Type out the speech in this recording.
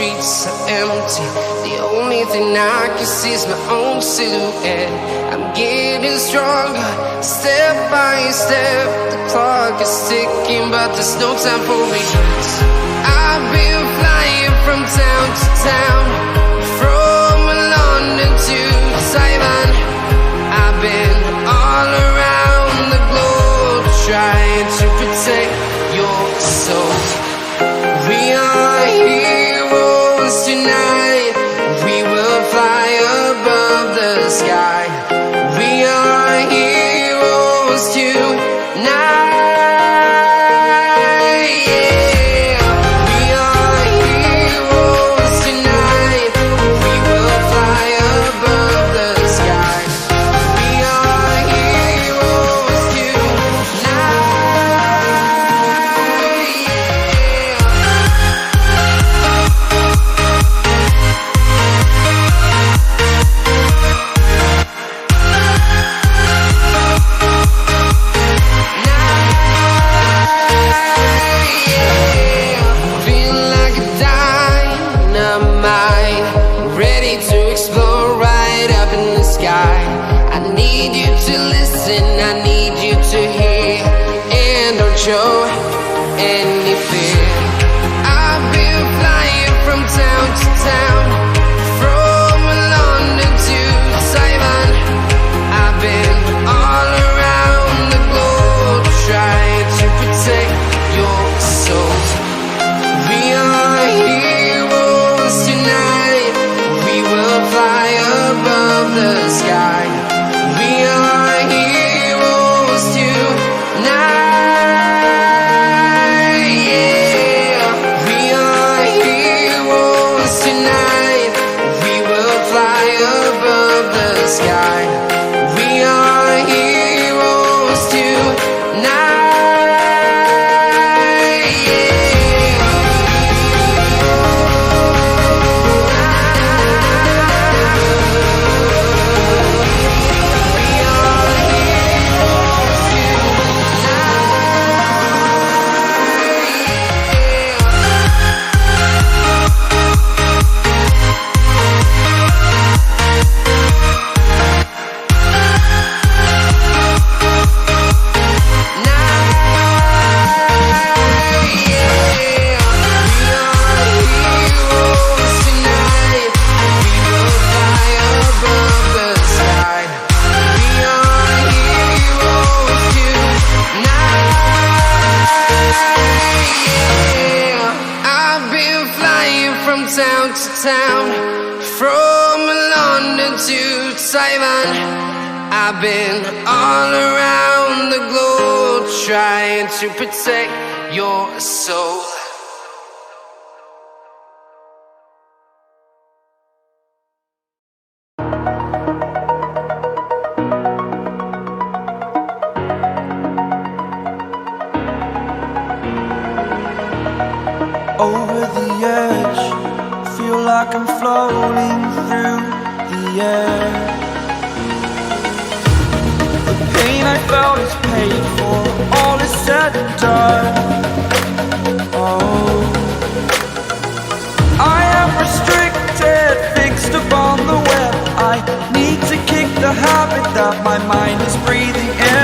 streets are empty. The only thing I can see is my own silhouette. I'm getting stronger, step by step. The clock is ticking, but there's no time for regrets. I've been flying from town to town, from London to Taiwan. I've been all around the globe, trying to protect your soul. We are heroes tonight. We will fly above the sky. We are heroes tonight. Show any fear. I've been flying from town to town, from London to Taiwan. I've been all around the globe, trying to protect your soul. We are heroes tonight. We will fly above the sky. We are heroes tonight. Town to town, from London to Taiwan. I've been all around the globe, trying to protect your soul. Over the edge, feel like I'm floating through the air. The pain I felt is paid for, all is said and done. Oh, I am restricted, fixed upon the web. I need to kick the habit that my mind is breathing in.